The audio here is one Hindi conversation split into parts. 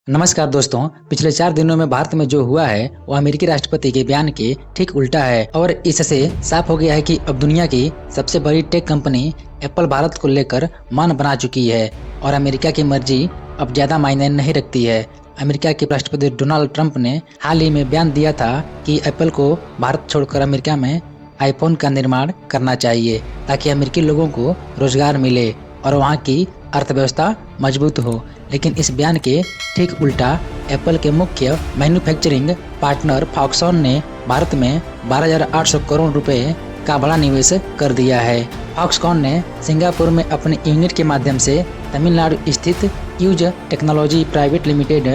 नमस्कार दोस्तों। पिछले 4 दिनों में भारत में जो हुआ है वो अमेरिकी राष्ट्रपति के बयान के ठीक उल्टा है और इससे साफ हो गया है कि अब दुनिया की सबसे बड़ी टेक कंपनी एप्पल भारत को लेकर मन बना चुकी है और अमेरिका की मर्जी अब ज्यादा मायने नहीं रखती है। अमेरिका के राष्ट्रपति डोनाल्ड ट्रंप ने हाल ही में बयान दिया था कि एप्पल को भारत छोड़कर अमेरिका में आईफोन का निर्माण करना चाहिए ताकि अमेरिकी लोगों को रोजगार मिले और वहाँ की अर्थव्यवस्था मजबूत हो। लेकिन इस बयान के ठीक उल्टा एप्पल के मुख्य मैन्युफैक्चरिंग पार्टनर फॉक्सकॉन ने भारत में 12,800 करोड़ रुपए का बड़ा निवेश कर दिया है। फॉक्सकॉन ने सिंगापुर में अपने यूनिट के माध्यम से तमिलनाडु स्थित ह्यूज टेक्नोलॉजी प्राइवेट लिमिटेड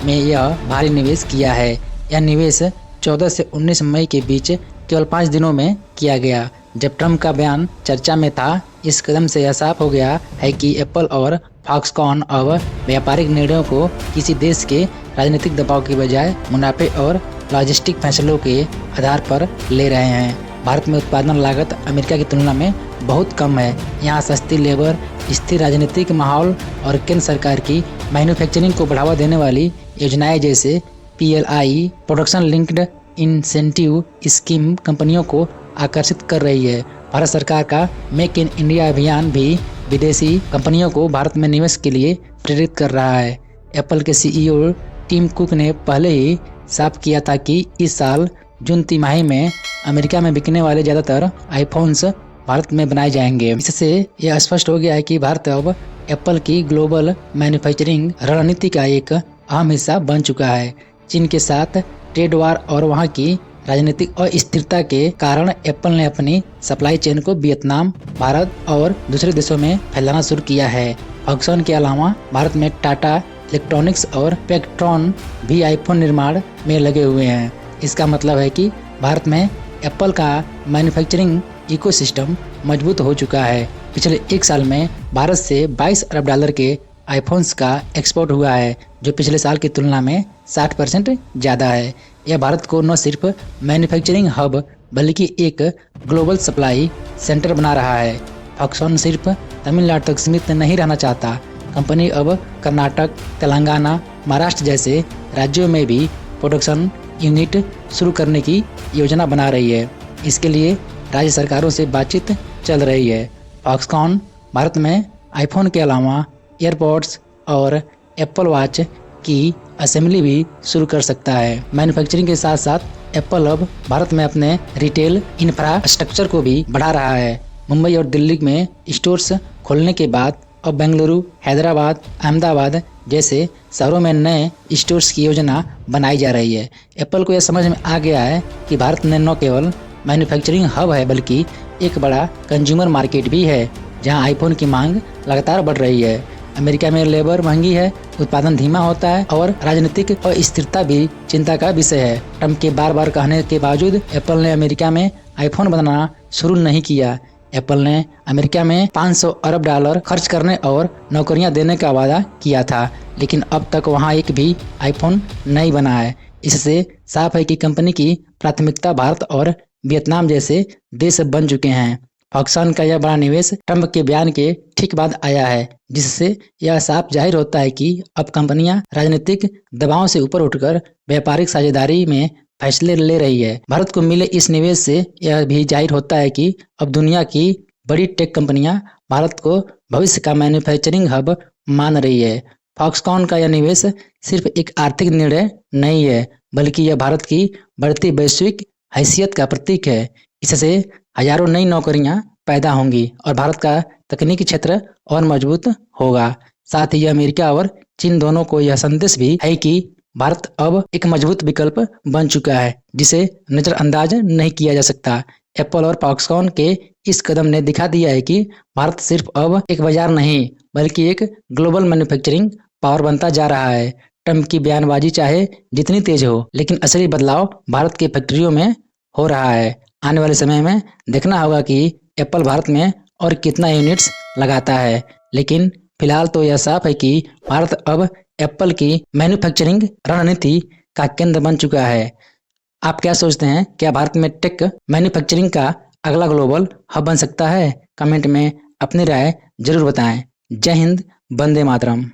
में यह भारी निवेश किया है। यह निवेश 14 से 19 मई के बीच केवल 5 दिनों में किया गया। जब ट्रंप का बयान चर्चा में था, इस कदम से यह साफ हो गया है कि एप्पल और फॉक्सकॉन अब व्यापारिक निर्णयों को किसी देश के राजनीतिक दबाव के बजाय मुनाफे और लॉजिस्टिक फैसलों के आधार पर ले रहे हैं। भारत में उत्पादन लागत अमेरिका की तुलना में बहुत कम है। यहाँ सस्ती लेबर, स्थिर राजनीतिक माहौल और केंद्र सरकार की मैन्युफैक्चरिंग को बढ़ावा देने वाली योजनाएं जैसे PLI production linked incentive scheme कंपनियों को आकर्षित कर रही है। भारत सरकार का मेक इन इंडिया अभियान भी विदेशी कंपनियों को भारत में निवेश के लिए प्रेरित कर रहा है। एप्पल के CEO टिम कुक ने पहले ही साफ किया था कि इस साल जून तिमाही में अमेरिका में बिकने वाले ज़्यादातर आईफोन्स भारत में बनाए जाएंगे। इससे यह स्पष्ट हो गया है कि भारत अब एप्पल की ग्लोबल मैन्युफैक्चरिंग रणनीति का एक अहम हिस्सा बन चुका है। चीन के साथ ट्रेड वार और वहाँ की राजनीतिक अस्थिरता के कारण एप्पल ने अपनी सप्लाई चेन को वियतनाम, भारत और दूसरे देशों में फैलाना शुरू किया है। फॉक्सकॉन के अलावा भारत में टाटा इलेक्ट्रॉनिक्स और पेक्ट्रॉन भी आईफोन निर्माण में लगे हुए हैं। इसका मतलब है कि भारत में एप्पल का मैन्युफैक्चरिंग इकोसिस्टम मजबूत हो चुका है। पिछले 1 साल में भारत से $22 अरब के आईफोन्स का एक्सपोर्ट हुआ है, जो पिछले साल की तुलना में 60% ज़्यादा है। यह भारत को न सिर्फ मैन्युफैक्चरिंग हब बल्कि एक ग्लोबल सप्लाई सेंटर बना रहा है। फॉक्सकॉन सिर्फ तमिलनाडु तक सीमित नहीं रहना चाहता। कंपनी अब कर्नाटक, तेलंगाना, महाराष्ट्र जैसे राज्यों में भी प्रोडक्शन यूनिट शुरू करने की योजना बना रही है। इसके लिए राज्य सरकारों से बातचीत चल रही है। फॉक्सकॉन भारत में आईफोन के अलावा एयरपॉड्स और एप्पल वॉच की असेंबली भी शुरू कर सकता है। मैन्युफैक्चरिंग के साथ साथ एप्पल अब भारत में अपने रिटेल इंफ्रास्ट्रक्चर को भी बढ़ा रहा है। मुंबई और दिल्ली में स्टोर्स खोलने के बाद अब बेंगलुरु, हैदराबाद, अहमदाबाद जैसे शहरों में नए स्टोर्स की योजना बनाई जा रही है। एप्पल को यह समझ में आ गया है कि भारत में न केवल मैन्युफैक्चरिंग हब है बल्कि एक बड़ा कंज्यूमर मार्केट भी है, जहां आईफोन की मांग लगातार बढ़ रही है। अमेरिका में लेबर महंगी है, उत्पादन धीमा होता है और राजनीतिक अस्थिरता भी चिंता का विषय है। ट्रंप के बार कहने के बावजूद एप्पल ने अमेरिका में आईफोन बनाना शुरू नहीं किया। एप्पल ने अमेरिका में $500 अरब खर्च करने और नौकरियां देने का वादा किया था, लेकिन अब तक वहां एक भी आईफोन नहीं बना है। इससे साफ है कि कंपनी की प्राथमिकता भारत और वियतनाम जैसे देश बन चुके हैं। फॉक्सकॉन का यह बड़ा निवेश ट्रंप के बयान के ठीक बाद आया है, जिससे यह साफ जाहिर होता है कि अब कंपनियां राजनीतिक दबाव से ऊपर उठकर व्यापारिक साझेदारी में फैसले ले रही है। भारत को मिले इस निवेश से यह भी जाहिर होता है कि अब दुनिया की बड़ी टेक कंपनियां भारत को भविष्य का मैन्युफैक्चरिंग हब मान रही है। फॉक्सकॉन का यह निवेश सिर्फ एक आर्थिक निर्णय नहीं है, बल्कि यह भारत की बढ़ती वैश्विक हैसियत का प्रतीक है। इससे हजारों नई नौकरियां पैदा होंगी और भारत का तकनीकी क्षेत्र और मजबूत होगा। साथ ही अमेरिका और चीन दोनों को यह संदेश भी है कि भारत अब एक मजबूत विकल्प बन चुका है, जिसे नजरअंदाज नहीं किया जा सकता। एप्पल और फॉक्सकॉन के इस कदम ने दिखा दिया है कि भारत सिर्फ अब एक बाजार नहीं बल्कि एक ग्लोबल मैन्युफैक्चरिंग पावर बनता जा रहा है। ट्रंप की बयानबाजी चाहे जितनी तेज हो, लेकिन असली बदलाव भारत की फैक्ट्रियों में हो रहा है। आने वाले समय में देखना होगा कि एप्पल भारत में और कितना यूनिट्स लगाता है, लेकिन फिलहाल तो यह साफ है कि भारत अब एप्पल की मैन्युफैक्चरिंग रणनीति का केंद्र बन चुका है। आप क्या सोचते हैं? क्या भारत में टेक मैन्युफैक्चरिंग का अगला ग्लोबल हब बन सकता है? कमेंट में अपनी राय जरूर बताएं। जय हिंद, वंदे मातरम।